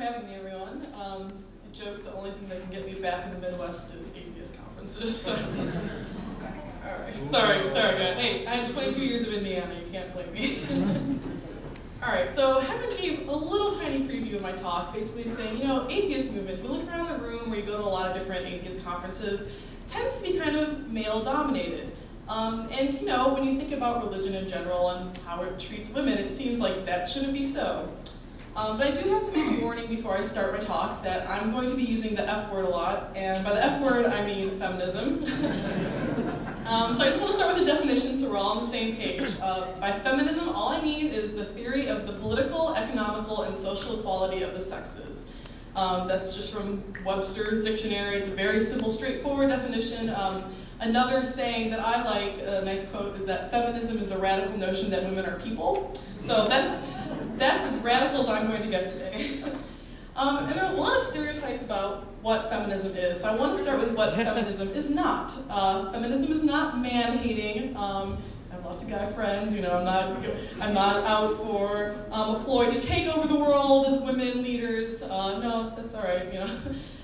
for having me, everyone. I joke the only thing that can get me back in the Midwest is atheist conferences. So. All right. Sorry, guys. Hey, I had 22 years of Indiana. You can't blame me. All right. So Heaven gave a little tiny preview of my talk, basically saying, atheist movement. If you look around the room, where you go to a lot of different atheist conferences, tends to be kind of male-dominated. And when you think about religion in general and how it treats women, it seems like that shouldn't be so. But I do have to make a warning before I start my talk that I'm going to be using the F word a lot, and by the F word I mean feminism. So I just want to start with the definition so we're all on the same page. By feminism, all I mean is the theory of the political, economical, and social equality of the sexes. That's just from Webster's dictionary. It's a very simple, straightforward definition. Another saying that I like, a nice quote, is that feminism is the radical notion that women are people. So that's as radical as I'm going to get today. And there are a lot of stereotypes about what feminism is. So I want to start with what feminism is not. Feminism is not man-hating. I have lots of guy friends. I'm not out for a ploy to take over the world as women leaders. No, that's all right.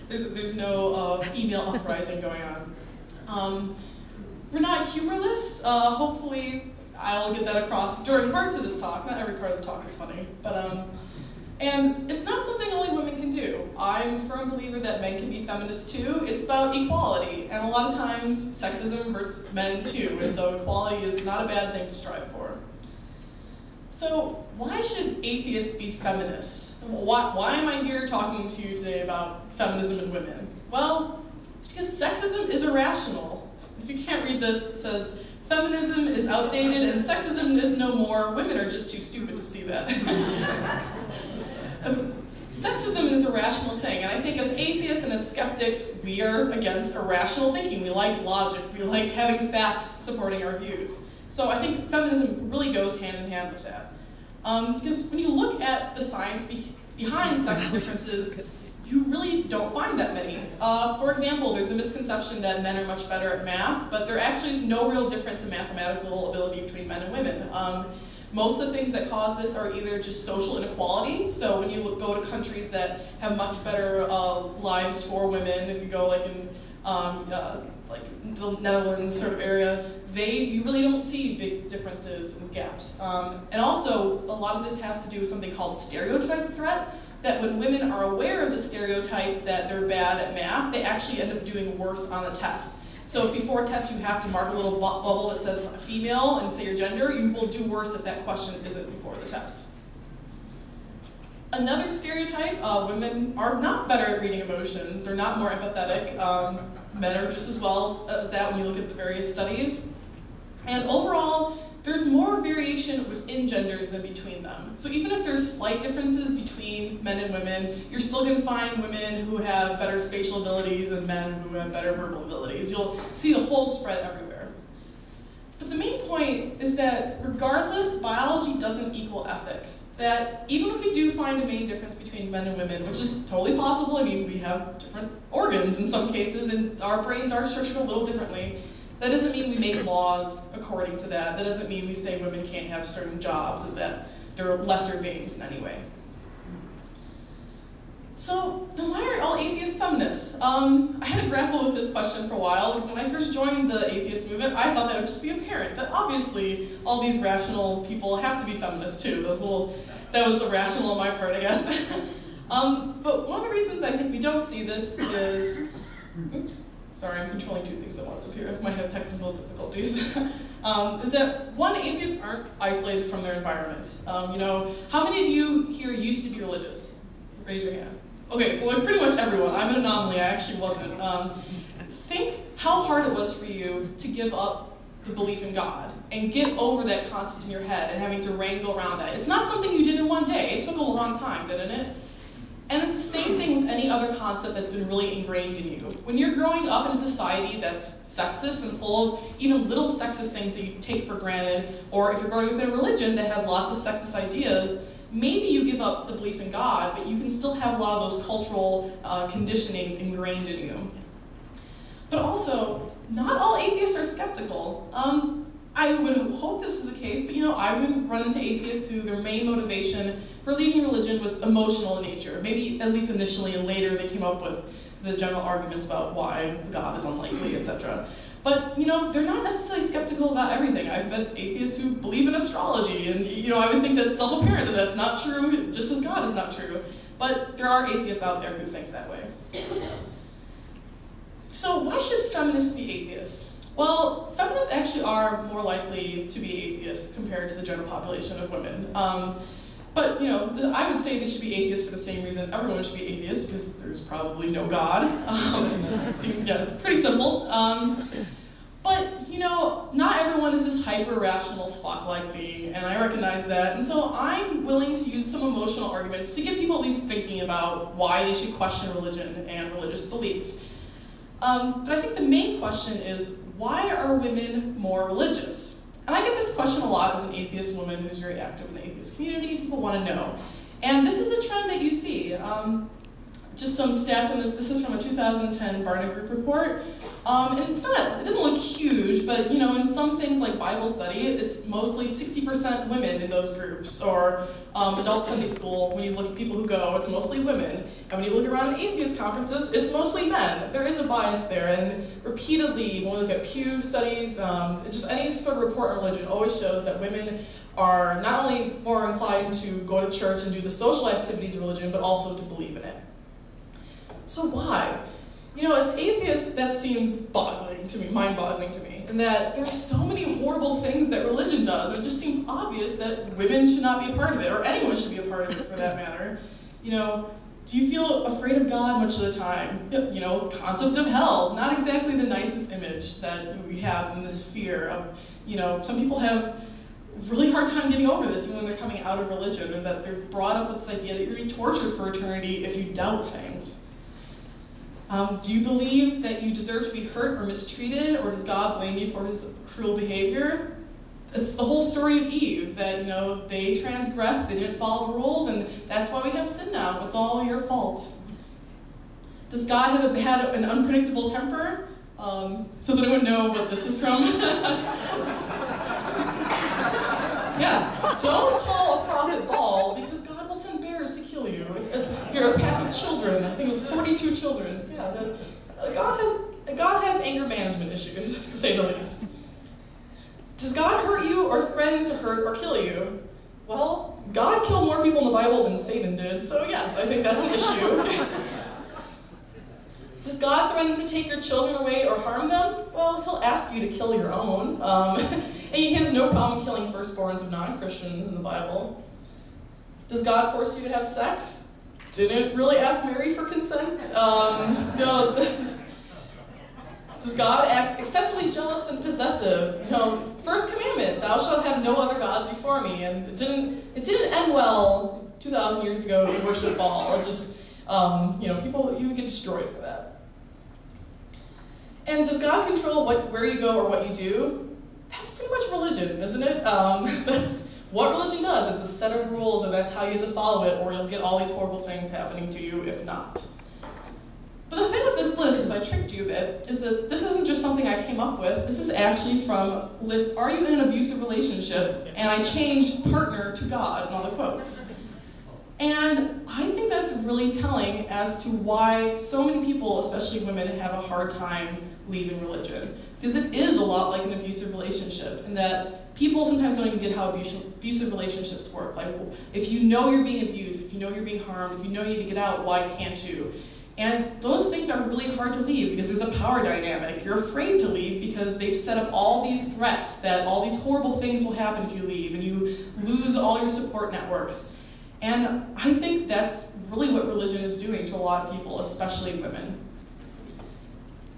There's no female uprising going on. We're not humorless. Hopefully, I'll get that across during parts of this talk. Not every part of the talk is funny, but and it's not something only women can do. I'm a firm believer that men can be feminists too. It's about equality, and a lot of times sexism hurts men too, and so equality is not a bad thing to strive for. So why should atheists be feminists? Why am I here talking to you today about feminism and women? Well, it's because sexism is irrational. If you can't read this, it says, feminism is outdated and sexism is no more. Women are just too stupid to see that. Sexism is a rational thing, and I think as atheists and as skeptics, we are against irrational thinking. We like logic. We like having facts supporting our views. So I think feminism really goes hand in hand with that. Because when you look at the science behind sex differences, you really don't find that many. For example, there's the misconception that men are much better at math, but there actually is no real difference in mathematical ability between men and women. Most of the things that cause this are either just social inequality. So when you go to countries that have much better lives for women, if you go like in the Netherlands sort of area, you really don't see big differences and gaps. And also, a lot of this has to do with something called stereotype threat, that when women are aware of the stereotype that they're bad at math, they actually end up doing worse on the test. So if before a test you have to mark a little bubble that says female and say your gender, you will do worse if that question isn't before the test. Another stereotype, women are not better at reading emotions. They're not more empathetic. Men are just as well as that when you look at the various studies. And overall, there's more variation within genders than between them. So even if there's slight differences between men and women, you're still going to find women who have better spatial abilities and men who have better verbal abilities. You'll see the whole spread everywhere. But the main point is that regardless, biology doesn't equal ethics. That even if we do find a main difference between men and women, which is totally possible, I mean, we have different organs in some cases, and our brains are structured a little differently, that doesn't mean we make laws according to that. That doesn't mean we say women can't have certain jobs, and that they're lesser beings in any way. So then why are all atheists feminists? I had to grapple with this question for a while, because when I first joined the atheist movement, I thought that would just be apparent, that obviously all these rational people have to be feminists too. That was irrational on my part, I guess. But one of the reasons I think we don't see this is, oops. Sorry, I'm controlling two things at once up here. I might have technical difficulties. Is that one, atheists aren't isolated from their environment. How many of you here used to be religious? Raise your hand. Okay, well, pretty much everyone. I'm an anomaly. I actually wasn't. Think how hard it was for you to give up the belief in God and get over that concept in your head and having to wrangle around that. It's not something you did in one day. It took a long time, didn't it? And it's the same thing with any other concept that's been really ingrained in you. When you're growing up in a society that's sexist and full of even little sexist things that you take for granted, or if you're growing up in a religion that has lots of sexist ideas, maybe you give up the belief in God, but you can still have a lot of those cultural conditionings ingrained in you. But also, not all atheists are skeptical. I would hope this is the case, but I would run into atheists who their main motivation for leaving religion was emotional in nature. Maybe at least initially, and later they came up with the general arguments about why God is unlikely, etc. But they're not necessarily skeptical about everything. I've met atheists who believe in astrology, and I would think that's self-apparent that that's not true, just as God is not true. But there are atheists out there who think that way. So why should feminists be atheists? Well, feminists actually are more likely to be atheists compared to the general population of women. But I would say they should be atheists for the same reason everyone should be atheist, because there's probably no God. It's pretty simple. But not everyone is this hyper-rational Spock-like being, and I recognize that. And so I'm willing to use some emotional arguments to get people at least thinking about why they should question religion and religious belief. But I think the main question is, why are women more religious? And I get this question a lot as an atheist woman who's very active in the atheist community. People want to know. And this is a trend that you see. Just some stats on this. This is from a 2010 Barna Group report. And it doesn't look huge, but in some things like Bible study, it's mostly 60% women in those groups. Or adult Sunday school, when you look at people who go, it's mostly women. And when you look around at atheist conferences, it's mostly men. There is a bias there. And repeatedly, when we look at Pew studies, it's just any sort of report on religion always shows that women are not only more inclined to go to church and do the social activities of religion, but also to believe in it. So why? As atheists, that seems boggling to me, mind-boggling to me, and that there's so many horrible things that religion does. It just seems obvious that women should not be a part of it, or anyone should be a part of it for that matter. Do you feel afraid of God much of the time? Concept of hell, not exactly the nicest image that we have in this fear of, some people have a really hard time getting over this even when they're coming out of religion, or that they're brought up with this idea that you're going to be tortured for eternity if you doubt things. Do you believe that you deserve to be hurt or mistreated, or does God blame you for his cruel behavior? It's the whole story of Eve, that they transgressed, they didn't follow the rules, and that's why we have sin now. It's all your fault. Does God have had an unpredictable temper? Does anyone know what this is from? Yeah, don't call a prophet bald, because God will send bears to kill you if you're a pack of children. I think it was 42 children. Yeah, God has anger management issues, to say the least. Does God hurt you or threaten to hurt or kill you? Well, God killed more people in the Bible than Satan did, so yes, I think that's an issue. Does God threaten to take your children away or harm them? Well, he'll ask you to kill your own. And he has no problem killing firstborns of non-Christians in the Bible. Does God force you to have sex? Didn't really ask Mary for consent. No. Does God act excessively jealous and possessive? First commandment, thou shalt have no other gods before me. And it didn't end well 2,000 years ago if you worship Baal. Or just, people, you would get destroyed for that. And does God control where you go or what you do? That's pretty much religion, isn't it? That's what religion does. It's a set of rules, and that's how you have to follow it, or you'll get all these horrible things happening to you if not. But the thing with this list, is I tricked you a bit, is that this isn't just something I came up with. This is actually from list, are you in an abusive relationship? And I changed partner to God in all the quotes. And I think that's really telling as to why so many people, especially women, have a hard time leaving religion. Because it is a lot like an abusive relationship, in that people sometimes don't even get how abusive relationships work. Like, if you know you're being abused, if you know you're being harmed, if you know you need to get out, why can't you? And those things are really hard to leave because there's a power dynamic. You're afraid to leave because they've set up all these threats that all these horrible things will happen if you leave, and you lose all your support networks. And I think that's really what religion is doing to a lot of people, especially women.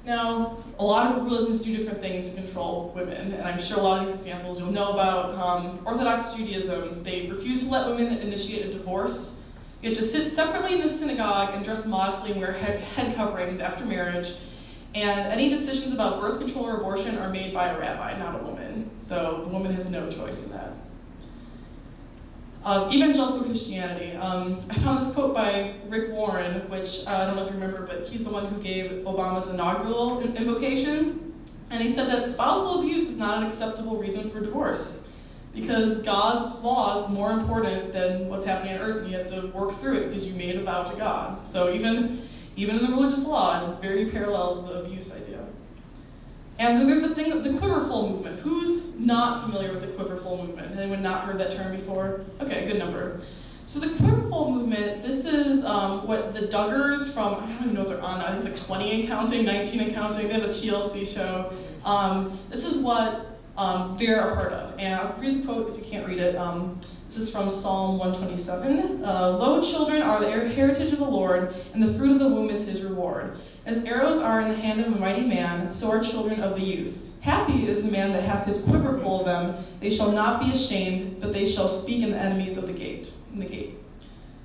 Now, a lot of religions do different things to control women, and I'm sure a lot of these examples you'll know about. Orthodox Judaism, they refuse to let women initiate a divorce. You have to sit separately in the synagogue and dress modestly and wear head coverings after marriage. And any decisions about birth control or abortion are made by a rabbi, not a woman. So the woman has no choice in that. Evangelical Christianity. I found this quote by Rick Warren, which I don't know if you remember, but he's the one who gave Obama's inaugural invocation. And he said that spousal abuse is not an acceptable reason for divorce, because God's law is more important than what's happening on earth, and you have to work through it because you made a vow to God. So even in the religious law, it very parallels the abuse idea. And then there's the thing, the quiverful movement. Who's not familiar with the quiverful movement? Anyone not heard that term before? Okay, good number. So the quiverful movement, this is what the Duggars from, I don't even know if they're on now, I think it's like 20 and counting, 19 and counting, they have a TLC show. This is what they're a part of. And I'll read the quote if you can't read it. This is from Psalm 127. Lo, children are the heritage of the Lord, and the fruit of the womb is his reward. As arrows are in the hand of a mighty man, so are children of the youth. Happy is the man that hath his quiver full of them. They shall not be ashamed, but they shall speak in the enemies of the gate.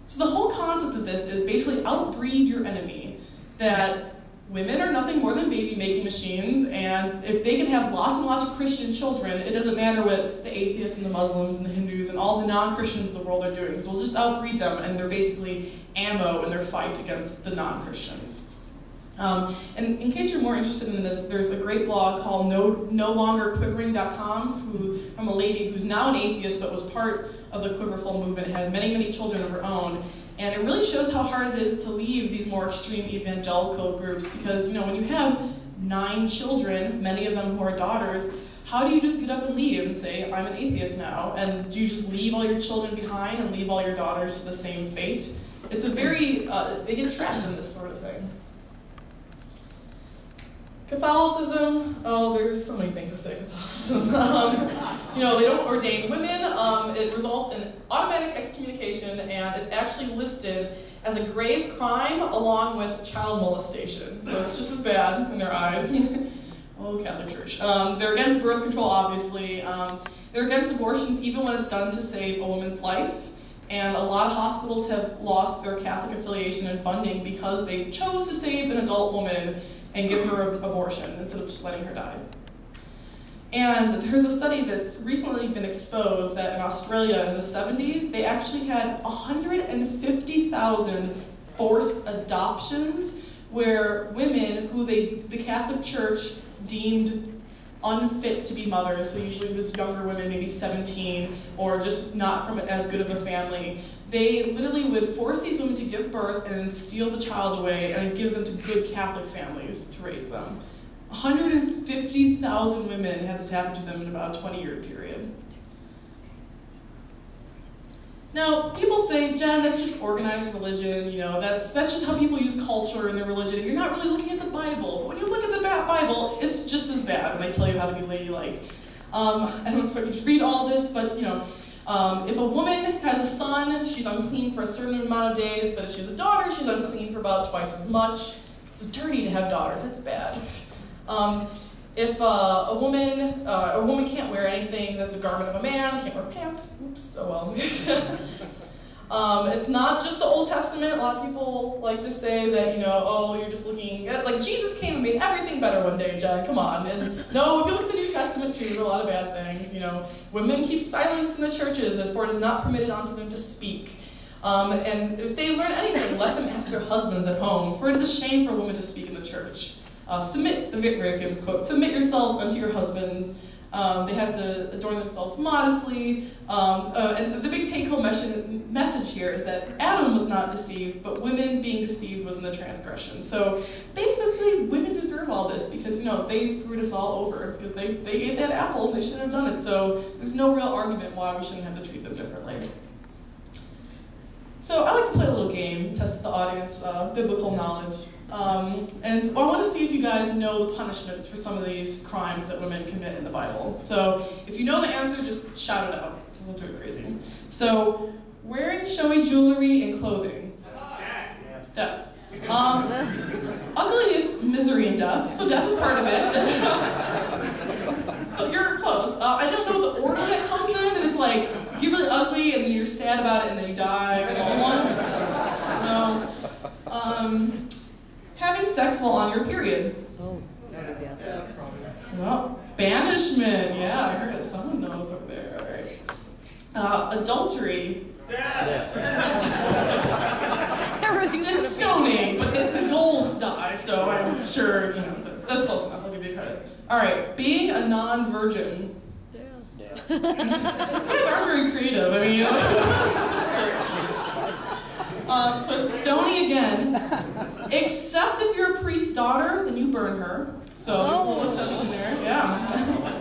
So the whole concept of this is basically outbreed your enemy. That women are nothing more than baby-making machines, and if they can have lots and lots of Christian children, it doesn't matter what the atheists and the Muslims and the Hindus and all the non-Christians in the world are doing, because we'll just outbreed them, and they're basically ammo in their fight against the non-Christians. And in case you're more interested in this, there's a great blog called NoLongerQuivering.com from a lady who's now an atheist but was part of the quiverful movement, had many, many children of her own. And it really shows how hard it is to leave these more extreme evangelical groups, because when you have 9 children, many of them who are daughters, how do you just get up and leave and say, I'm an atheist now? And do you just leave all your children behind and leave all your daughters to the same fate? It's a very, they get trapped in this sort of thing. Catholicism, there's so many things to say Catholicism. They don't ordain women. It results in automatic excommunication, and it's actually listed as a grave crime along with child molestation. So it's just as bad in their eyes. Oh, Catholic Church. They're against birth control, obviously. They're against abortions even when it's done to save a woman's life. And a lot of hospitals have lost their Catholic affiliation and funding because they chose to save an adult woman and give her an abortion instead of just letting her die. And there's a study that's recently been exposed that in Australia in the 70s, they actually had 150,000 forced adoptions where women who the Catholic Church deemed unfit to be mothers, so usually this younger women, maybe 17, or just not from as good of a family, they literally would force these women to give birth and then steal the child away and give them to good Catholic families to raise them. 150,000 women had this happen to them in about a 20-year period. Now, people say, Jen, that's just organized religion, that's just how people use culture in their religion, and you're not really looking at the Bible. But when you look at the Bible, it's just as bad, and they tell you how to be ladylike. I don't expect you to read all this, but, if a woman has a son, she's unclean for a certain amount of days, but if she has a daughter, she's unclean for about twice as much. It's dirty to have daughters, that's bad. If a woman can't wear anything that's a garment of a man, can't wear pants, oops, oh well. It's not just the Old Testament. A lot of people like to say that, you're just looking at, like, Jesus came and made everything better one day, Jen, come on. And no, if you look at the New Testament too, there are a lot of bad things, Women keep silence in the churches, for it is not permitted unto them to speak. And if they learn anything, let them ask their husbands at home, for it is a shame for a woman to speak in the church. The very famous quote, submit yourselves unto your husbands. They have to adorn themselves modestly. And the big take-home message here is that Adam was not deceived, but women being deceived was in the transgression. So basically, women deserve all this because, they screwed us all over because they ate that apple and they shouldn't have done it. So there's no real argument why we shouldn't have to treat them differently. So I like to play a little game, test the audience, biblical knowledge. And I want to see if you guys know the punishments for some of these crimes that women commit in the Bible. So if you know the answer, just shout it out. We'll do it crazy. So wearing showy jewelry and clothing. Death. Ugliest, misery and death. So death is part of it. So you're close. I don't know the order that comes in, and it's like, you get really ugly, and then you're sad about it, and then you die all at once. No. Having sex while on your period. Oh, that'd be death. Well, banishment. Yeah, I heard it. Someone knows over there. All right. Adultery. It's stoning, but the goals die, so I'm sure, that's close enough. I'll give give you credit. All right, being a non-virgin. Yeah. You guys aren't very creative. I mean, so it's stony again. Except if you're a priest's daughter, then you burn her. So there's a little exception there. Yeah.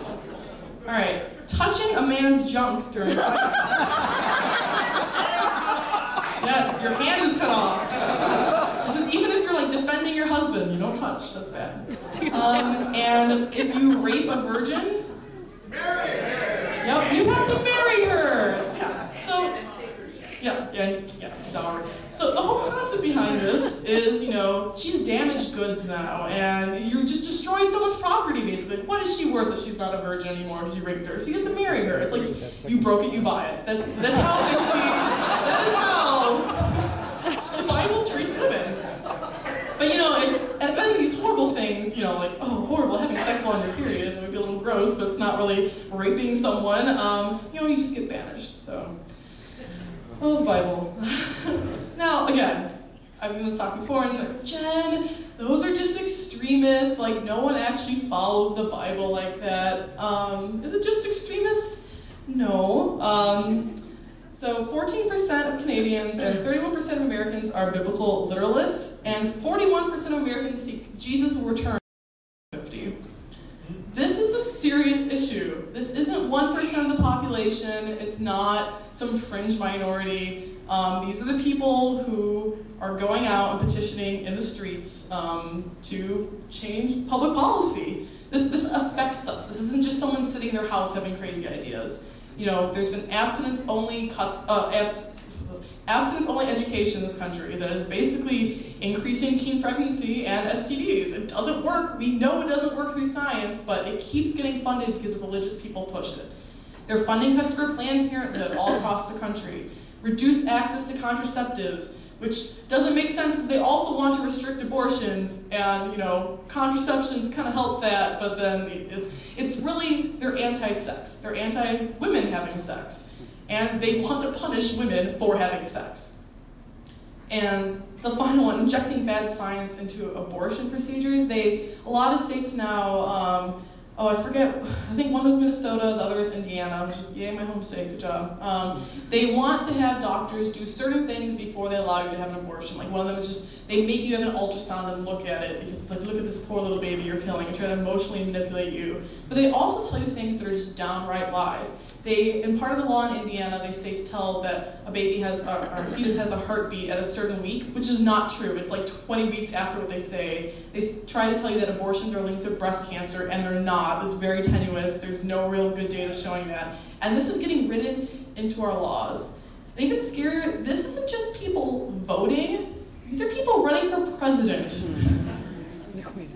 All right, touching a man's junk during fight. Yes, your hand is cut off. This is even if you're like defending your husband, you don't touch. That's bad. And if you rape a virgin, marry her. Yep, you have to marry her. Yeah. So, yeah, dowry. So the whole concept behind this is, she's damaged goods now, and you just destroyed someone's property, basically. What is she worth if she's not a virgin anymore because you raped her? So you get to marry her. It's like, you broke it, you buy it. That's how they see, that is how the Bible treats women. But, and then these horrible things, horrible, having sex while on your period, it would be a little gross, but it's not really raping someone, you just get banished, so. Oh, the Bible. Now, again, I've been talking before, and Jen, those are just extremists. Like, no one actually follows the Bible like that. Is it just extremists? No. So 14% of Canadians and 31% of Americans are biblical literalists, and 41% of Americans think Jesus will return in 2050. This is a serious issue. This isn't 1% of the population. It's not some fringe minority. These are the people who are going out and petitioning in the streets to change public policy. This affects us. This isn't just someone sitting in their house having crazy ideas. There's been abstinence-only education in this country that is basically increasing teen pregnancy and STDs. It doesn't work. We know it doesn't work through science, but it keeps getting funded because religious people push it. There are funding cuts for Planned Parenthood all across the country. Reduce access to contraceptives, which doesn't make sense because they also want to restrict abortions, and contraceptions kind of help that, but then it's really, they're anti-sex. They're anti-women having sex. And they want to punish women for having sex. And the final one, injecting bad science into abortion procedures. A lot of states now, I think one was Minnesota, the other was Indiana, which is, yay, my home state, good job. They want to have doctors do certain things before they allow you to have an abortion. Like one of them is just, they make you have an ultrasound and look at it, because it's like, look at this poor little baby you're killing, and try to emotionally manipulate you. But they also tell you things that are just downright lies. In part of the law in Indiana, they say to tell that a baby has, or a fetus has a heartbeat at a certain week, which is not true. It's like 20 weeks after what they say. They try to tell you that abortions are linked to breast cancer, and they're not. It's very tenuous. There's no real good data showing that. And this is getting written into our laws. And even scarier, this isn't just people voting. These are people running for president.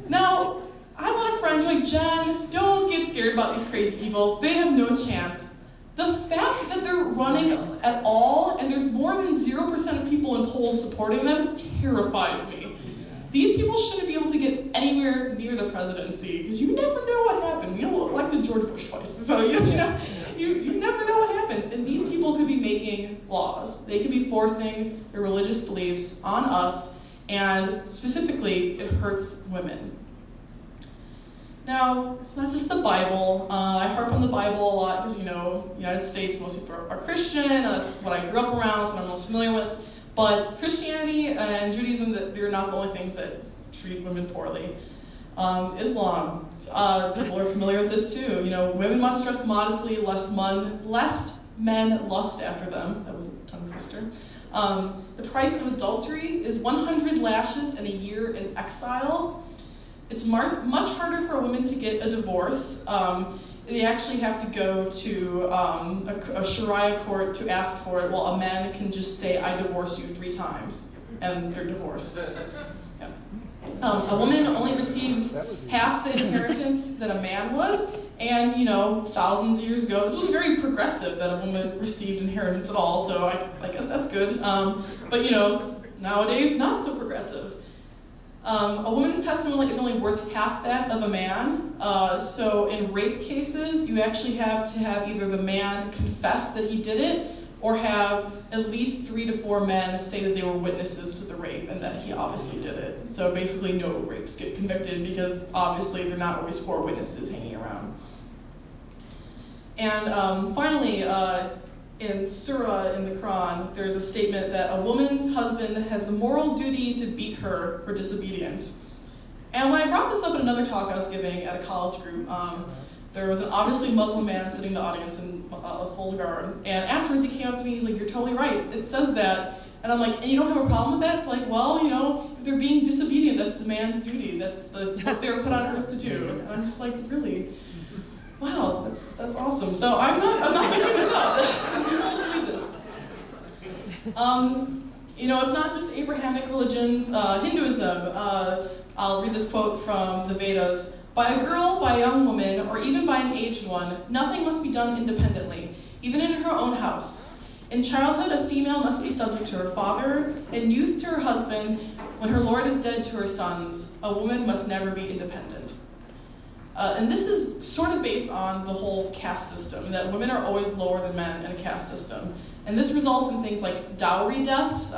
Now, I have a lot of friends who are like, Jen, don't get scared about these crazy people. They have no chance. The fact that they're running at all, and there's more than 0% of people in polls supporting them, terrifies me. These people shouldn't be able to get anywhere near the presidency, because you never know what happened. We elected George Bush twice, so you never know what happens. And these people could be making laws. They could be forcing their religious beliefs on us, and specifically, it hurts women. Now, it's not just the Bible. I harp on the Bible a lot because, United States, most people are Christian. That's what I grew up around, it's what I'm most familiar with. But Christianity and Judaism, they're not the only things that treat women poorly. Islam, people are familiar with this too. Women must dress modestly lest men lust after them. That was a tongue twister. The price of adultery is 100 lashes and a year in exile. It's much harder for a woman to get a divorce. They actually have to go to a Sharia court to ask for it, while a man can just say, I divorce you 3 times, and they're divorced. Yeah. A woman only receives half the inheritance that a man would, and thousands of years ago, this was very progressive that a woman received inheritance at all, so I guess that's good. But nowadays, not so progressive. A woman's testimony is only worth half that of a man. So in rape cases, you actually have to have either the man confess that he did it, or have at least 3 to 4 men say that they were witnesses to the rape and that he obviously did it. So basically no rapes get convicted because obviously there are not always 4 witnesses hanging around. And finally, in Surah in the Quran, there's a statement that a woman's husband has the moral duty to beat her for disobedience. And when I brought this up in another talk I was giving at a college group, there was an obviously Muslim man sitting in the audience in a full garb, and afterwards he came up to me, he's like, "You're totally right, it says that." And I'm like, "And you don't have a problem with that?" It's like, well, you know, if they're being disobedient, that's the man's duty, that's what they were put on earth to do. And I'm just like, really? Wow, that's awesome. So I'm not making this up. You don't believe this. You know, it's not just Abrahamic religions. Hinduism, I'll read this quote from the Vedas. "By a girl, by a young woman, or even by an aged one, nothing must be done independently, even in her own house. In childhood, a female must be subject to her father, in youth to her husband, when her lord is dead to her sons. A woman must never be independent." And this is sort of based on the whole caste system, that women are always lower than men in a caste system. And this results in things like dowry deaths.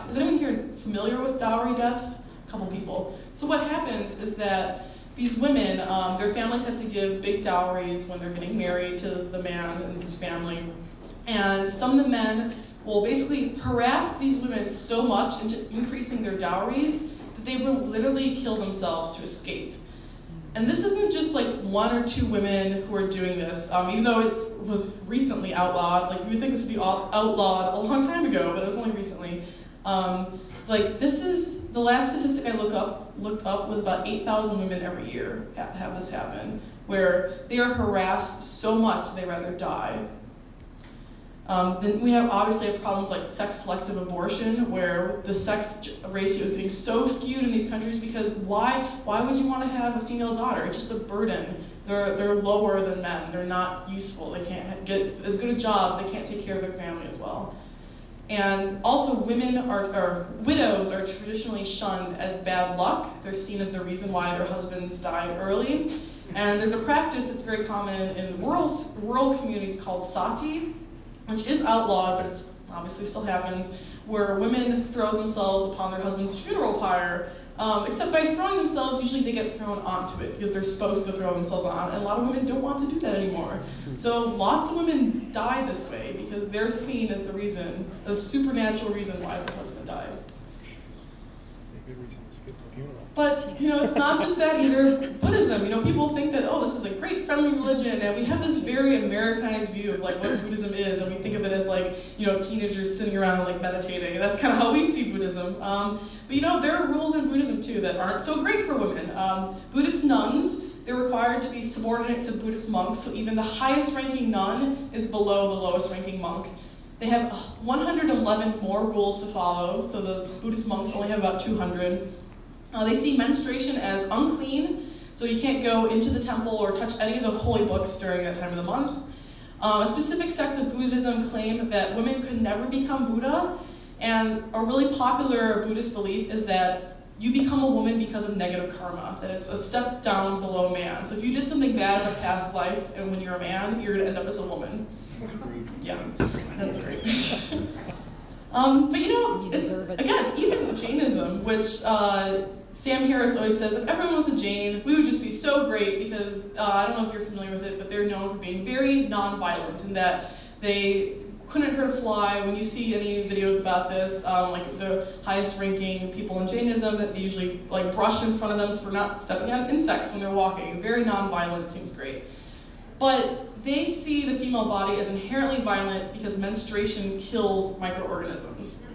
Is anyone here familiar with dowry deaths? A couple people. So what happens is that these women, their families have to give big dowries when they're getting married to the man and his family. And some of the men will basically harass these women so much into increasing their dowries that they will literally kill themselves to escape. And this isn't just like 1 or 2 women who are doing this, even though it was recently outlawed. Like, you would think this would be outlawed a long time ago, but it was only recently. Like, this is, the last statistic I looked up was about 8,000 women every year have this happen, where they are harassed so much they rather die. Then we have obviously problems like sex-selective abortion, where the sex ratio is getting so skewed in these countries because why would you want to have a female daughter? It's just a burden. They're lower than men. They're not useful. They can't get as good a jobs. They can't take care of their family as well. And also widows are traditionally shunned as bad luck. They're seen as the reason why their husbands die early. And there's a practice that's very common in rural communities called sati, which is outlawed, but it obviously still happens, where women throw themselves upon their husband's funeral pyre, except by throwing themselves, usually they get thrown onto it because they're supposed to throw themselves on, and a lot of women don't want to do that anymore. So lots of women die this way because they're seen as the reason, the supernatural reason why their husband died. A good reason to skip the funeral. But, you know, it's not just that either. Buddhism, you know, people think that, oh, this is a great friendly religion, and we have this very Americanized view of like what Buddhism is, and we think of it as like, you know, teenagers sitting around like meditating, and that's kind of how we see Buddhism. But you know, there are rules in Buddhism too that aren't so great for women. Buddhist nuns, they're required to be subordinate to Buddhist monks, so even the highest ranking nun is below the lowest ranking monk. They have 111 more rules to follow, so the Buddhist monks only have about 200. They see menstruation as unclean, so you can't go into the temple or touch any of the holy books during that time of the month. A specific sect of Buddhism claim that women could never become Buddha, and a really popular Buddhist belief is that you become a woman because of negative karma, that it's a step down below man. So if you did something bad in a past life, and when you're a man, you're going to end up as a woman. Yeah, that's great. But you know, again, even Jainism, which Sam Harris always says, if everyone was a Jain, we would just be so great because, I don't know if you're familiar with it, but they're known for being very non-violent in that they couldn't hurt a fly. When you see any videos about this, like the highest ranking people in Jainism, that they usually like brush in front of them so we're not stepping on insects when they're walking. Very non-violent, seems great. But they see the female body as inherently violent because menstruation kills microorganisms.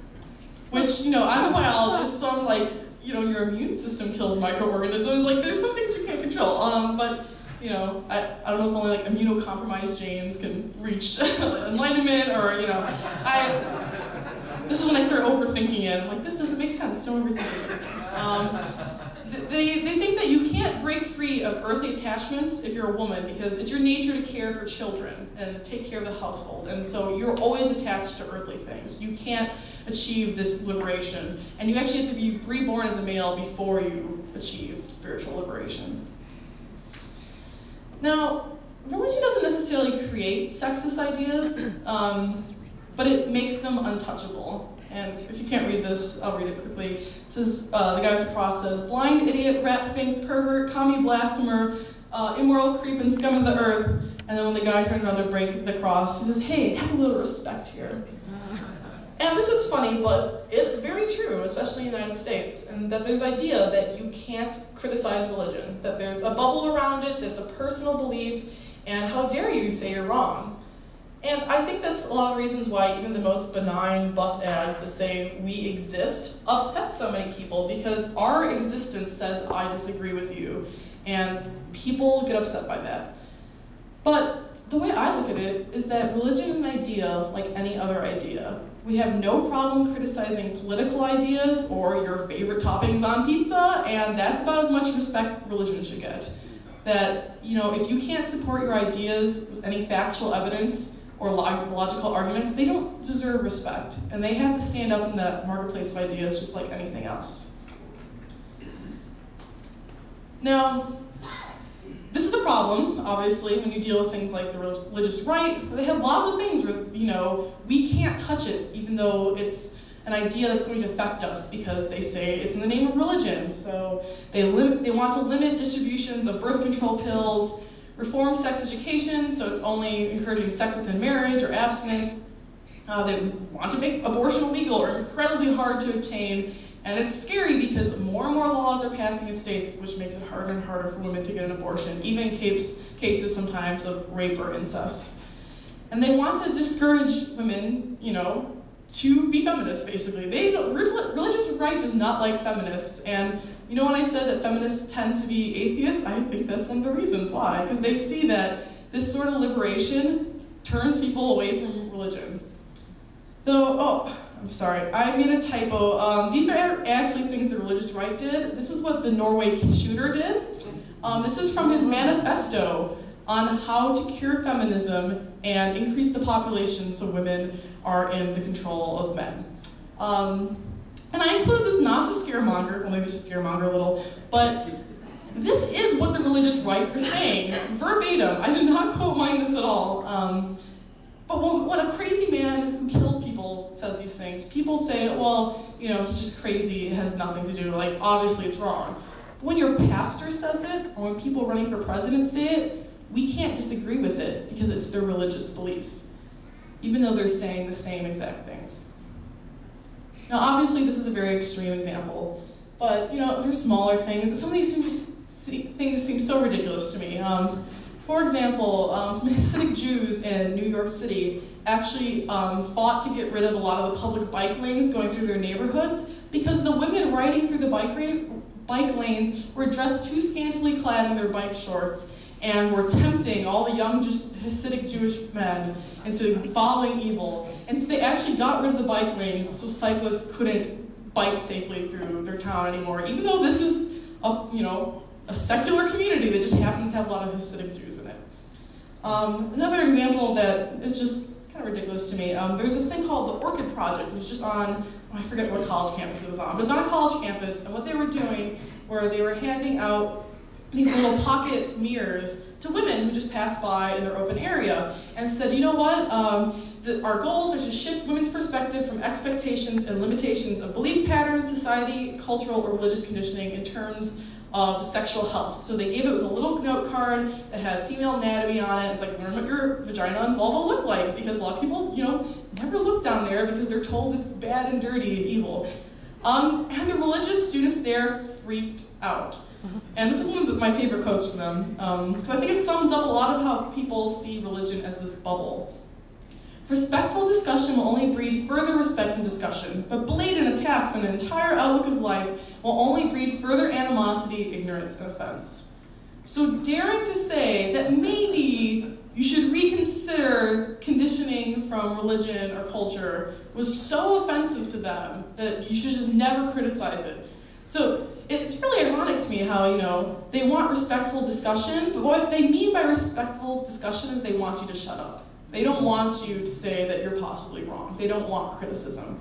Which, you know, I'm a biologist, so I'm like, you know, your immune system kills microorganisms. Like, there's some things you can't control. But, you know, I don't know if only like immunocompromised Jains can reach enlightenment, or, you know, this is when I start overthinking it. I'm like, this doesn't make sense, don't overthink it. They think that you can't break free of earthly attachments if you're a woman because it's your nature to care for children and take care of the household. And so you're always attached to earthly things. You can't achieve this liberation. And you actually have to be reborn as a male before you achieve spiritual liberation. Now, religion doesn't necessarily create sexist ideas. but it makes them untouchable. And if you can't read this, I'll read it quickly. It says, the guy with the cross says, blind, idiot, rat, fink, pervert, commie, blasphemer, immoral, creep, and scum of the earth. And then when the guy turns around to break the cross, he says, hey, have a little respect here. And this is funny, but it's very true, especially in the United States, and that there's idea that you can't criticize religion, that there's a bubble around it, that it's a personal belief, and how dare you say you're wrong. And I think that's a lot of reasons why even the most benign bus ads that say we exist upset so many people, because our existence says I disagree with you, and people get upset by that. But the way I look at it is that religion is an idea like any other idea. We have no problem criticizing political ideas or your favorite toppings on pizza, and that's about as much respect religion should get. That, if you can't support your ideas with any factual evidence or logical arguments, they don't deserve respect, and they have to stand up in the marketplace of ideas just like anything else. Now, this is a problem, obviously, when you deal with things like the religious right. They have lots of things where, we can't touch it, even though it's an idea that's going to affect us, because they say it's in the name of religion. So they want to limit distributions of birth control pills, reform sex education, so it's only encouraging sex within marriage or abstinence. They want to make abortion illegal or incredibly hard to obtain. And it's scary because more and more laws are passing in states, which makes it harder and harder for women to get an abortion, even in cases sometimes of rape or incest. And they want to discourage women, to be feminists, basically. Religious right does not like feminists. And when I said that feminists tend to be atheists, I think that's one of the reasons why. Because they see that this sort of liberation turns people away from religion. Though, I'm sorry, I made a typo. These are actually things the religious right did. This is what the Norway shooter did. This is from his manifesto on how to cure feminism and increase the population so women are in the control of men. And I include this not to scaremonger, well maybe to scaremonger a little, but this is what the religious right are saying, verbatim. I did not quote mine this at all. But when a crazy man who kills people says these things, people say, well, he's just crazy, it has nothing to do, like, obviously it's wrong. But when your pastor says it, or when people running for president say it, we can't disagree with it because it's their religious belief, even though they're saying the same exact things. Now, obviously, this is a very extreme example, but, there's smaller things. Some of these things seem so ridiculous to me. For example, some Hasidic Jews in New York City actually fought to get rid of a lot of the public bike lanes going through their neighborhoods because the women riding through the bike lanes were dressed too scantily clad in their bike shorts and were tempting all the young Hasidic Jewish men into following evil. And so they actually got rid of the bike lanes so cyclists couldn't bike safely through their town anymore, even though this is a secular community that just happens to have a lot of Hasidic Jews in it. Another example that is just kind of ridiculous to me, there's this thing called the Orchid Project, which was just on, I forget what college campus it was on, but it's on a college campus, and what they were doing were they were handing out these little pocket mirrors to women who just passed by in their open area, and said, you know what, our goals are to shift women's perspective from expectations and limitations of belief patterns, society, cultural, or religious conditioning in terms of sexual health. So they gave it with a little note card that had female anatomy on it. It's like, learn what your vagina and vulva look like, because a lot of people, never look down there because they're told it's bad and dirty and evil. And the religious students there freaked out. And this is one of my favorite quotes from them, because I think it sums up a lot of how people see religion as this bubble. Respectful discussion will only breed further respect and discussion, but blatant attacks on an entire outlook of life will only breed further animosity, ignorance, and offense. So daring to say that maybe you should reconsider conditioning from religion or culture was so offensive to them that you should just never criticize it. So it's really ironic to me how, they want respectful discussion, but what they mean by respectful discussion is they want you to shut up. They don't want you to say that you're possibly wrong. They don't want criticism.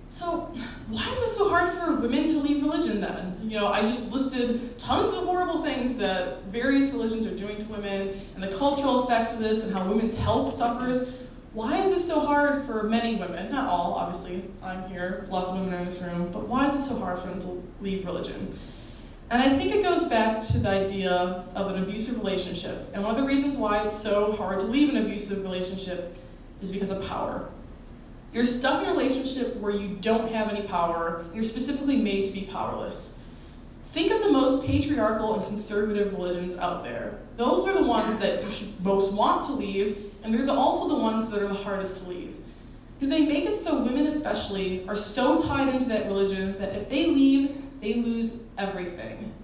So why is it so hard for women to leave religion then? I just listed tons of horrible things that various religions are doing to women and the cultural effects of this and how women's health suffers. why is this so hard for many women? Not all, obviously. I'm here, lots of women are in this room, but why is it so hard for them to leave religion? And I think it goes back to the idea of an abusive relationship. And one of the reasons why it's so hard to leave an abusive relationship is because of power. You're stuck in a relationship where you don't have any power, and you're specifically made to be powerless. Think of the most patriarchal and conservative religions out there. Those are the ones that you should most want to leave, and they're also the ones that are the hardest to leave. Because they make it so women especially are so tied into that religion that if they leave, they lose everything.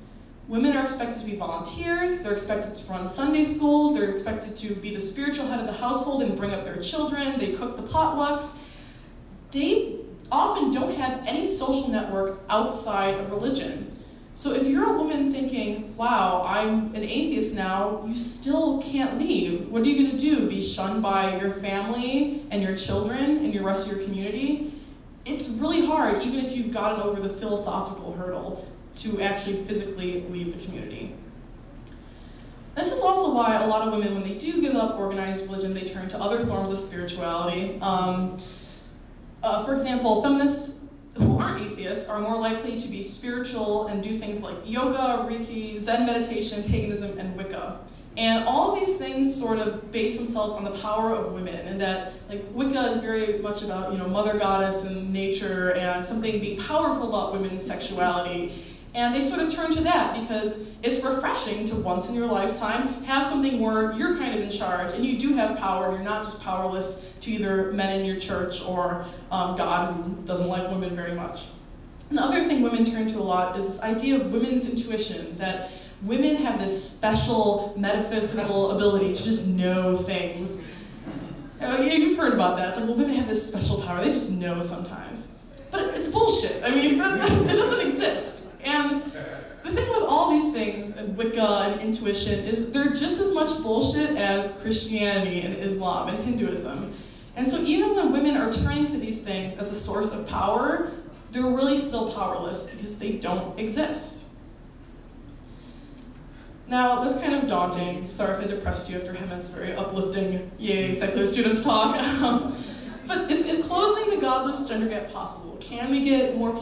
Women are expected to be volunteers, they're expected to run Sunday schools, they're expected to be the spiritual head of the household and bring up their children, they cook the potlucks. They often don't have any social network outside of religion. So if you're a woman thinking, wow, I'm an atheist now, you still can't leave. What are you going to do? Be shunned by your family and your children and your rest of your community? It's really hard, even if you've gotten over the philosophical hurdle, to actually physically leave the community. This is also why a lot of women, when they do give up organized religion, they turn to other forms of spirituality. For example, feminists who aren't atheists are more likely to be spiritual and do things like yoga, Reiki, Zen meditation, paganism, and Wicca. And all of these things sort of base themselves on the power of women, and that like Wicca is very much about mother goddess and nature and something being powerful about women's sexuality. And they sort of turn to that because it's refreshing to once in your lifetime have something where you're kind of in charge and you do have power and you're not just powerless to either men in your church or God, who doesn't like women very much. And the other thing women turn to a lot is this idea of women's intuition, that women have this special metaphysical ability to just know things. You've heard about that. It's like, well, women have this special power. They just know sometimes. But it's bullshit. I mean, it doesn't exist. And the thing with all these things, and Wicca and intuition, is they're just as much bullshit as Christianity and Islam and Hinduism. And so even when women are turning to these things as a source of power, they're really still powerless because they don't exist. Now, that's kind of daunting. Sorry if I depressed you after Hemet's very uplifting, yay, secular students talk. But is closing the godless gender gap possible? Can we get more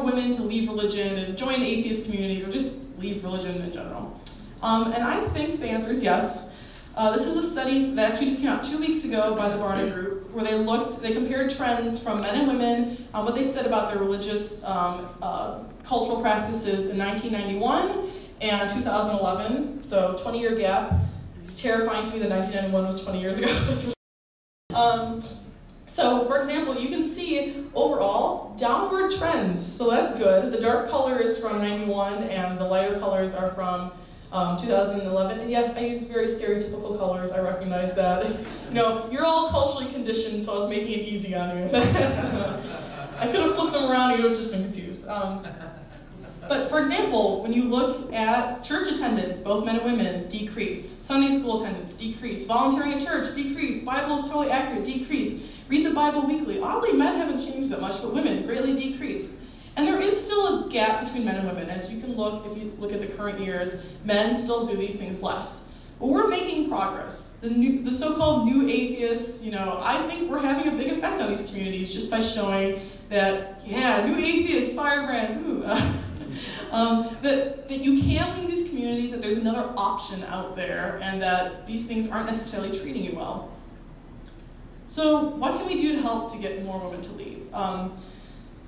women to leave religion and join atheist communities, or just leave religion in general? And I think the answer is yes. This is a study that actually just came out 2 weeks ago by the Barna Group, where they compared trends from men and women, what they said about their religious cultural practices in 1991 and 2011, so 20-year gap. It's terrifying to me that 1991 was 20 years ago. So, for example, you can see overall downward trends, so that's good. The dark color is from 91 and the lighter colors are from 2011. And yes, I used very stereotypical colors, I recognize that. You're all culturally conditioned, so I was making it easy on you. I could have flipped them around, you would have just been confused. But for example, when you look at church attendance, both men and women, decrease. Sunday school attendance, decrease. Volunteering at church, decrease. Bible is totally accurate, decrease. Read the Bible weekly. Oddly, men haven't changed that much, but women greatly decrease. And there is still a gap between men and women. As you can look, if you look at the current years, men still do these things less. But we're making progress. The so-called new atheists, I think we're having a big effect on these communities just by showing that, yeah, new atheists, firebrands, ooh. That you can leave these communities, that there's another option out there, and that these things aren't necessarily treating you well. So what can we do to help to get more women to leave?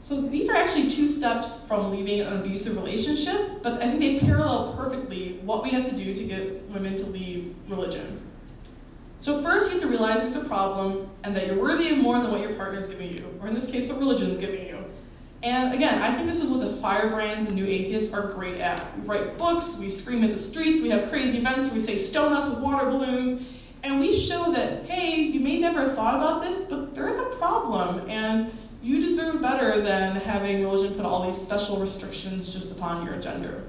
So these are actually 2 steps from leaving an abusive relationship, but I think they parallel perfectly what we have to do to get women to leave religion. So first you have to realize there's a problem and that you're worthy of more than what your partner's giving you, or in this case, what religion's giving you. And again, I think this is what the firebrands and new atheists are great at. We write books, we scream in the streets, we have crazy events where we say stone us with water balloons, and we show that, hey, you may never have thought about this, but there's a problem, and you deserve better than having religion put all these special restrictions just upon your gender.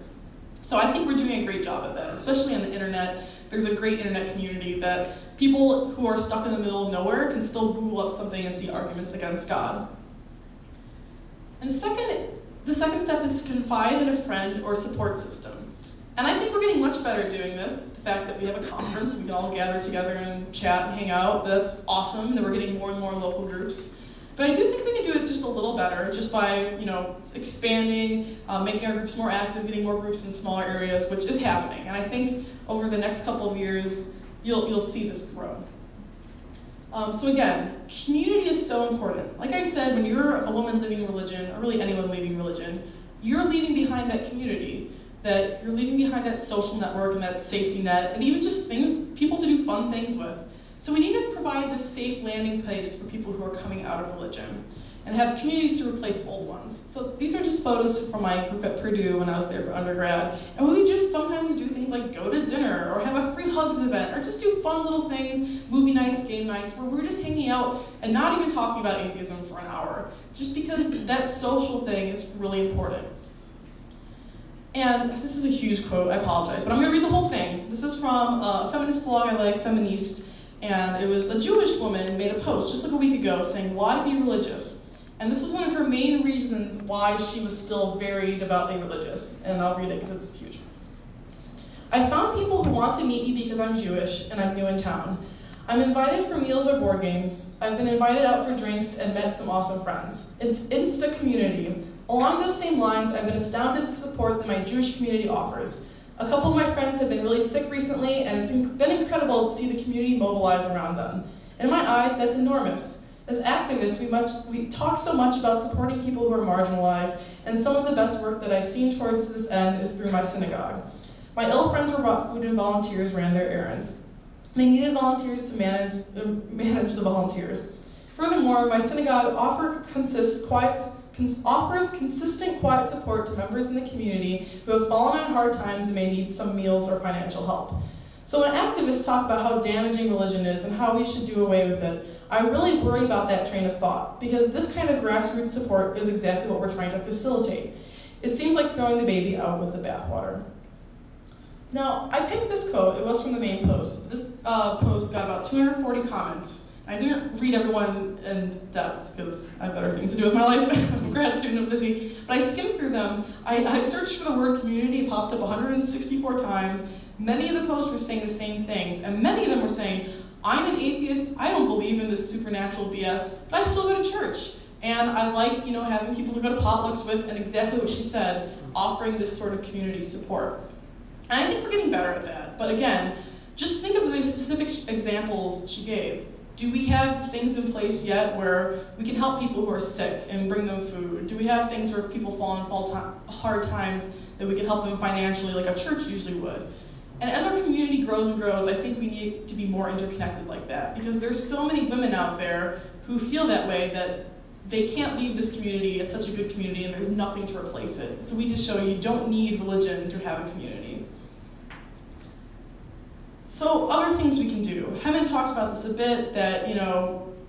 So I think we're doing a great job at that, especially on the internet. There's a great internet community that people who are stuck in the middle of nowhere can still Google up something and see arguments against God. And the second step is to confide in a friend or support system. And I think we're getting much better at doing this. The fact that we have a conference, we can all gather together and chat and hang out, that's awesome, that we're getting more and more local groups. But I do think we can do it just a little better, just by expanding, making our groups more active, getting more groups in smaller areas, which is happening. And I think over the next couple of years, you'll see this grow. So again, community is so important. Like I said, when you're a woman leaving religion, or really anyone leaving religion, you're leaving behind that community, that you're leaving behind that social network and that safety net, and even just people to do fun things with. So we need to provide this safe landing place for people who are coming out of religion, and have communities to replace old ones. So these are just photos from my group at Purdue when I was there for undergrad, and we would just sometimes do things like go to dinner, or have a free hugs event, or just do fun little things, movie nights, game nights, where we're just hanging out and not even talking about atheism for an hour, just because that social thing is really important. And this is a huge quote, I apologize, but I'm gonna read the whole thing. This is from a feminist blog I like, Humanist, and it was a Jewish woman made a post just like a week ago saying, why be religious? And this was one of her main reasons why she was still very devoutly religious, and I'll read it because it's huge. I found people who want to meet me because I'm Jewish and I'm new in town. I'm invited for meals or board games. I've been invited out for drinks and met some awesome friends. It's Insta community. Along those same lines, I've been astounded at the support that my Jewish community offers. A couple of my friends have been really sick recently, and it's been incredible to see the community mobilize around them. In my eyes, that's enormous. As activists, we talk so much about supporting people who are marginalized, and some of the best work that I've seen towards this end is through my synagogue. My ill friends were brought food and volunteers ran their errands. They needed volunteers to manage the volunteers. Furthermore, my synagogue offers consistent, quiet support to members in the community who have fallen on hard times and may need some meals or financial help. So when activists talk about how damaging religion is and how we should do away with it, I really worry about that train of thought, because this kind of grassroots support is exactly what we're trying to facilitate. It seems like throwing the baby out with the bathwater. Now, I picked this quote, it was from the main post. This post got about 240 comments. I didn't read everyone in depth because I have better things to do with my life. I'm a grad student, I'm busy. But I skimmed through them. I searched for the word community, it popped up 164 times. Many of the posts were saying the same things, and many of them were saying, I'm an atheist, I don't believe in this supernatural BS, but I still go to church. And I like, having people to go to potlucks with, and exactly what she said, offering this sort of community support. And I think we're getting better at that. But again, just think of the specific examples she gave. Do we have things in place yet where we can help people who are sick and bring them food? Do we have things where if people fall on hard times that we can help them financially like a church usually would? And as our community grows and grows, I think we need to be more interconnected like that, because there's so many women out there who feel that way, that they can't leave this community. It's such a good community and there's nothing to replace it. So we just show you don't need religion to have a community. So other things we can do. Hemant talked about this a bit, that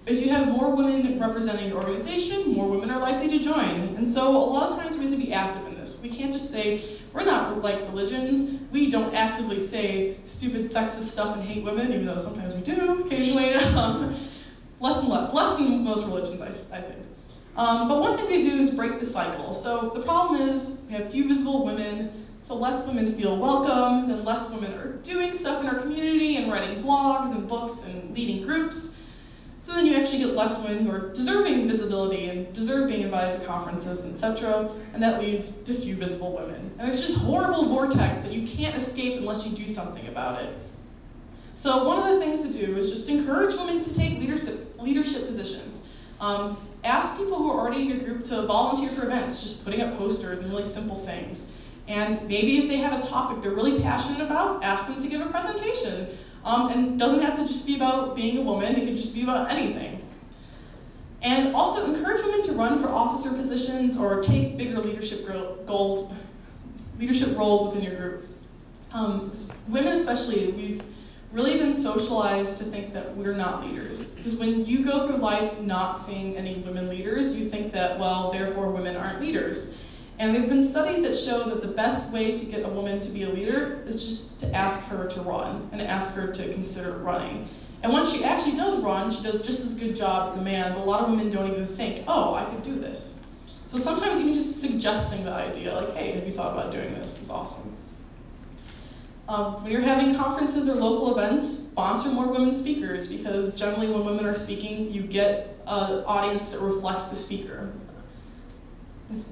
if you have more women representing your organization, more women are likely to join. And so a lot of times we have to be active in this. We can't just say, we're not like religions. We don't actively say stupid sexist stuff and hate women, even though sometimes we do, occasionally. Less and less than most religions, I think. But one thing we do is break the cycle. So the problem is we have few visible women, so less women feel welcome, then less women are doing stuff in our community and writing blogs and books and leading groups. So then you actually get less women who are deserving visibility and deserve being invited to conferences, etc., and that leads to few visible women. And it's just horrible vortex that you can't escape unless you do something about it. So one of the things to do is just encourage women to take leadership positions. Ask people who are already in your group to volunteer for events, just putting up posters and really simple things. And maybe if they have a topic they're really passionate about, ask them to give a presentation. And it doesn't have to just be about being a woman, it could just be about anything. And also encourage women to run for officer positions or take bigger leadership roles within your group. Women especially, we've really been socialized to think that we're not leaders. Because when you go through life not seeing any women leaders, you think that, well, therefore women aren't leaders. And there have been studies that show that the best way to get a woman to be a leader is just to ask her to run and to ask her to consider running. And once she actually does run, she does just as good job as a man, but a lot of women don't even think, oh, I could do this. So sometimes even just suggesting the idea, like, hey, have you thought about doing this? Is awesome. When you're having conferences or local events, sponsor more women speakers, because generally when women are speaking, you get an audience that reflects the speaker.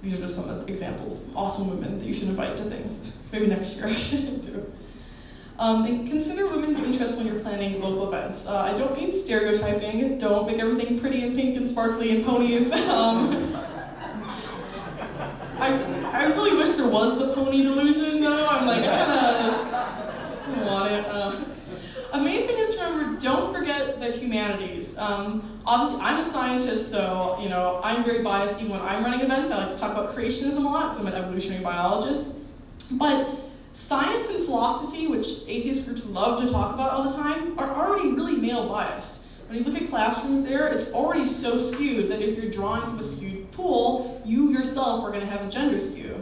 These are just some examples of awesome women that you should invite to things. Maybe next year I should do. And consider women's interests when you're planning local events. I don't mean stereotyping. Don't make everything pretty and pink and sparkly and ponies. I really wish there was the pony delusion, though. I'm like, I don't want it. A main thing is to remember, don't forget the humanities. Obviously, I'm a scientist, so I'm very biased even when I'm running events. I like to talk about creationism a lot, because I'm an evolutionary biologist. But science and philosophy, which atheist groups love to talk about all the time, are already really male biased. When you look at classrooms there, it's already so skewed that if you're drawing from a skewed pool, you yourself are going to have a gender skew.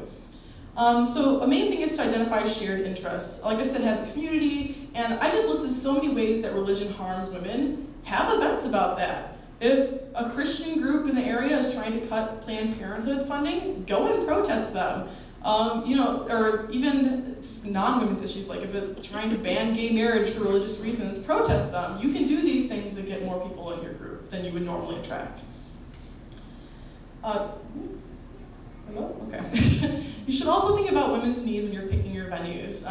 So a main thing is to identify shared interests. Like I said, have the community, and I just listed so many ways that religion harms women. Have events about that. If a Christian group in the area is trying to cut Planned Parenthood funding, go and protest them. Or even non-women's issues, like if it's trying to ban gay marriage for religious reasons, protest them. You can do these things that get more people in your group than you would normally attract. Okay. You should also think about women's needs when you're picking your venues.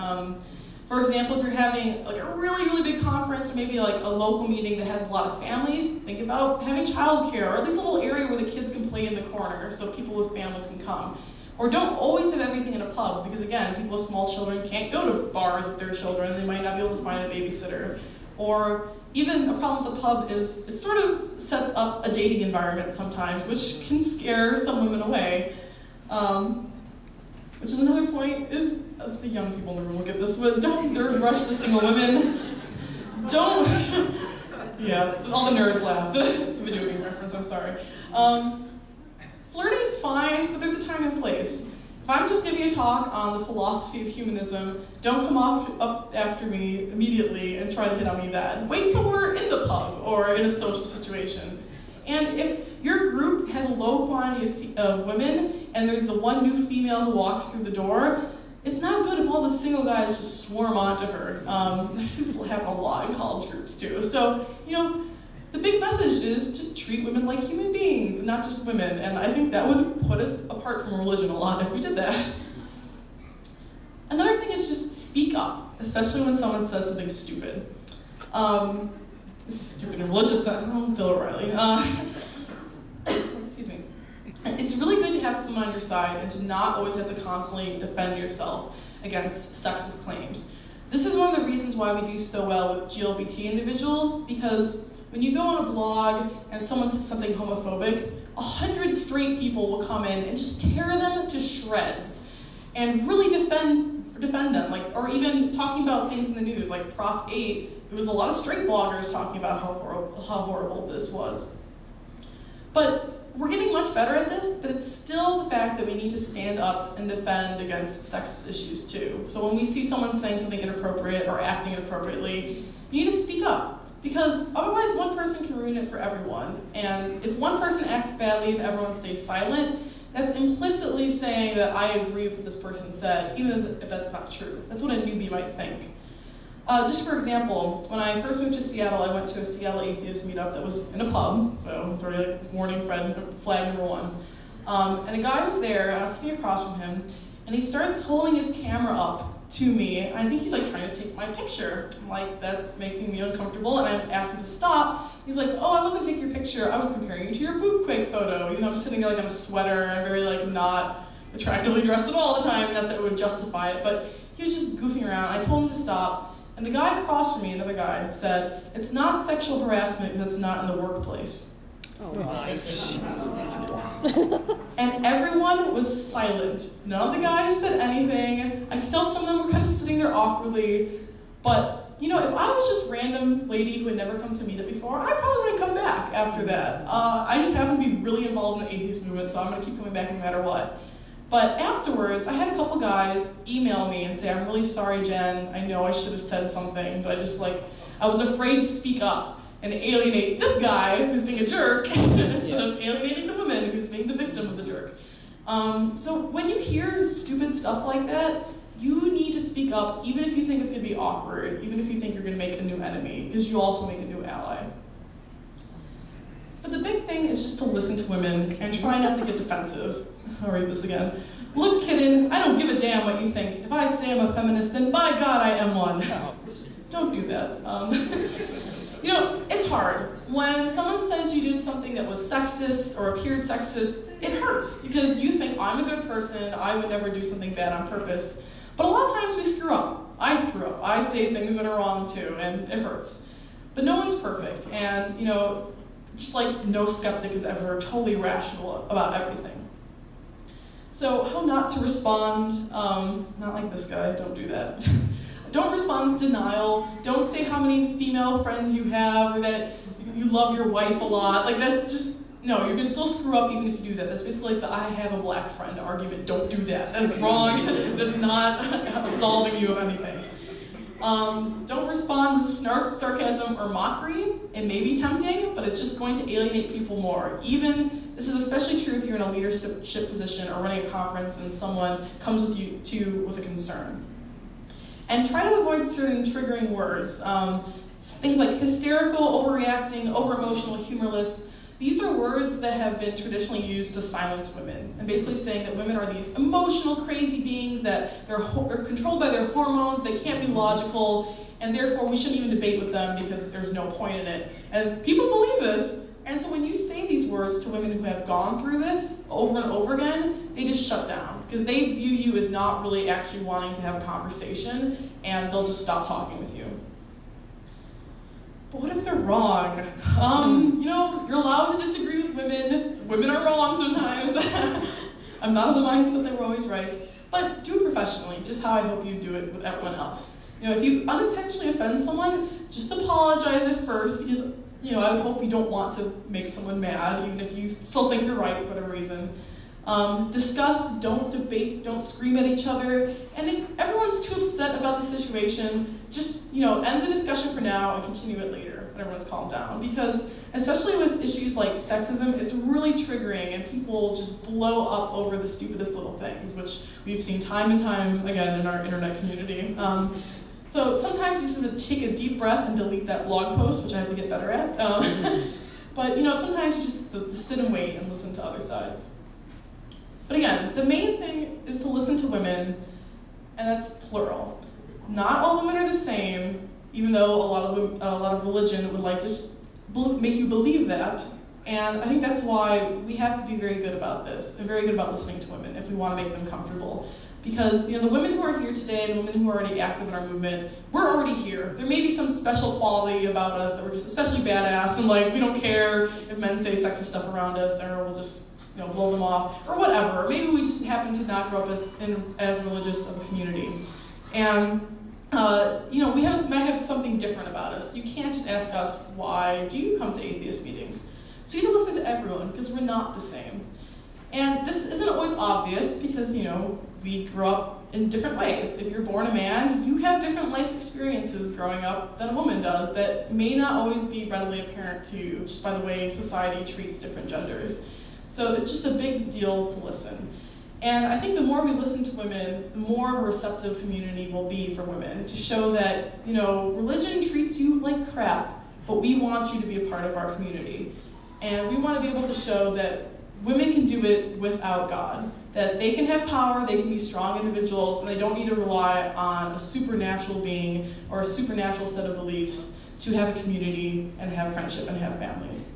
For example, if you're having like a really, really big conference, or maybe like a local meeting that has a lot of families, think about having childcare, or at least a little area where the kids can play in the corner so people with families can come. Or don't always have everything in a pub, because again, people with small children can't go to bars with their children, they might not be able to find a babysitter. Or even a problem with the pub is it sort of sets up a dating environment sometimes, which can scare some women away. Which is another point, is the young people in the room will get this, but don't zerd rush the single women. Don't, yeah, all the nerds laugh. It's a video game reference, I'm sorry. Flirting's fine, but there's a time and place. If I'm just giving a talk on the philosophy of humanism, don't come up after me immediately and try to hit on me then. Wait till we're in the pub or in a social situation. And if your group has a low quantity of women and there's the one new female who walks through the door, it's not good if all the single guys just swarm onto her. This happen a lot in college groups too. So, the big message is to treat women like human beings and not just women, and I think that would put us apart from religion a lot if we did that. Another thing is just speak up, especially when someone says something stupid. This is stupid in religious sense. Oh, Bill O'Reilly. Excuse me. It's really good to have someone on your side and to not always have to constantly defend yourself against sexist claims. This is one of the reasons why we do so well with GLBT individuals, because when you go on a blog and someone says something homophobic, 100 straight people will come in and just tear them to shreds and really defend them, or even talking about things in the news, like Prop 8. There was a lot of straight bloggers talking about how horrible this was. But we're getting much better at this, but it's still the fact that we need to stand up and defend against sexist issues too. So when we see someone saying something inappropriate or acting inappropriately, you need to speak up. Because otherwise one person can ruin it for everyone. And if one person acts badly and everyone stays silent, that's implicitly saying that I agree with what this person said, even if that's not true. That's what a newbie might think. Just for example, when I first moved to Seattle, I went to a Seattle atheist meetup that was in a pub, so it's already like warning flag number one. And a guy was there, and I was sitting across from him, and he starts holding his camera up to me, and I think he's like trying to take my picture. I'm like, that's making me uncomfortable, and I asked him to stop. He's like, oh, I wasn't taking your picture, I was comparing you to your boobquake photo. I'm sitting there like in a sweater, and I'm very not attractively dressed at all the time, not that it would justify it, but he was just goofing around. I told him to stop, and the guy across from me, another guy, said, it's not sexual harassment because it's not in the workplace. Oh, nice. And everyone was silent. None of the guys said anything. I could tell some of them were kind of sitting there awkwardly. But, if I was just a random lady who had never come to a meetup before, I probably wouldn't come back after that. I just happen to be really involved in the atheist movement, so I'm going to keep coming back no matter what. But afterwards, I had a couple guys email me and say, I'm really sorry, Jen. I know I should have said something, but I was afraid to speak up and alienate this guy who's being a jerk instead of alienating the woman who's being the victim of the jerk. So when you hear stupid stuff like that, you need to speak up even if you think it's going to be awkward, even if you think you're going to make a new enemy, because you also make a new ally. But the big thing is just to listen to women and try not to get defensive. I'll read this again. Look, kitten, I don't give a damn what you think. If I say I'm a feminist, then by God I am one. Don't do that. You know, it's hard. When someone says you did something that was sexist or appeared sexist, it hurts because you think I'm a good person, I would never do something bad on purpose. But a lot of times we screw up. I screw up. I say things that are wrong too, and it hurts. But no one's perfect, and you know, just like no skeptic is ever totally rational about everything. So how not to respond, not like this guy, don't do that. Don't respond with denial. Don't say how many female friends you have or that you love your wife a lot. Like that's just, no, you can still screw up even if you do that. That's basically like the I have a black friend argument. Don't do that. That's wrong. That's not absolving you of anything. Don't respond with snark, sarcasm, or mockery. It may be tempting, but it's just going to alienate people more. This is especially true if you're in a leadership position or running a conference and someone comes with you with a concern. And try to avoid certain triggering words. Things like hysterical, overreacting, over-emotional, humorless. These are words that have been traditionally used to silence women, and basically saying that women are these emotional, crazy beings that they're controlled by their hormones, they can't be logical, and therefore we shouldn't even debate with them because there's no point in it. And people believe this, and so when you say these words to women who have gone through this over and over again, they just shut down because they view you as not really actually wanting to have a conversation, and they'll just stop talking with you. But what if they're wrong? You know, you're allowed to disagree with women. Women are wrong sometimes. I'm not of the mindset that we're always right. But do it professionally, just how I hope you do it with everyone else. You know, if you unintentionally offend someone, just apologize at first because, you know, I would hope you don't want to make someone mad, even if you still think you're right for whatever reason. Discuss, don't debate, don't scream at each other. And if everyone's too upset about the situation, just, you know, end the discussion for now and continue it later when everyone's calmed down. Because especially with issues like sexism, it's really triggering and people just blow up over the stupidest little things, which we've seen time and time again in our internet community. So sometimes you just have to take a deep breath and delete that blog post, which I have to get better at. But you know, sometimes you just have to sit and wait and listen to other sides. But again, the main thing is to listen to women, and that's plural. Not all women are the same, even though a lot of religion would like to make you believe that. And I think that's why we have to be very good about this and very good about listening to women if we want to make them comfortable. Because, you know, the women who are here today, the women who are already active in our movement, we're already here. There may be some special quality about us that we're just especially badass and like we don't care if men say sexist stuff around us or we'll just, you know, blow them off or whatever. Or maybe we just happen to not grow up as religious of a community. And you know, might have something different about us. You can't just ask us, why do you come to atheist meetings? So you have to listen to everyone because we're not the same. And this isn't always obvious because, you know, we grow up in different ways. If you're born a man, you have different life experiences growing up than a woman does that may not always be readily apparent to you just by the way society treats different genders. So it's just a big deal to listen. And I think the more we listen to women, the more of a receptive community will be for women to show that, you know, religion treats you like crap, but we want you to be a part of our community. And we want to be able to show that women can do it without God, that they can have power, they can be strong individuals, and they don't need to rely on a supernatural being or a supernatural set of beliefs to have a community and have friendship and have families.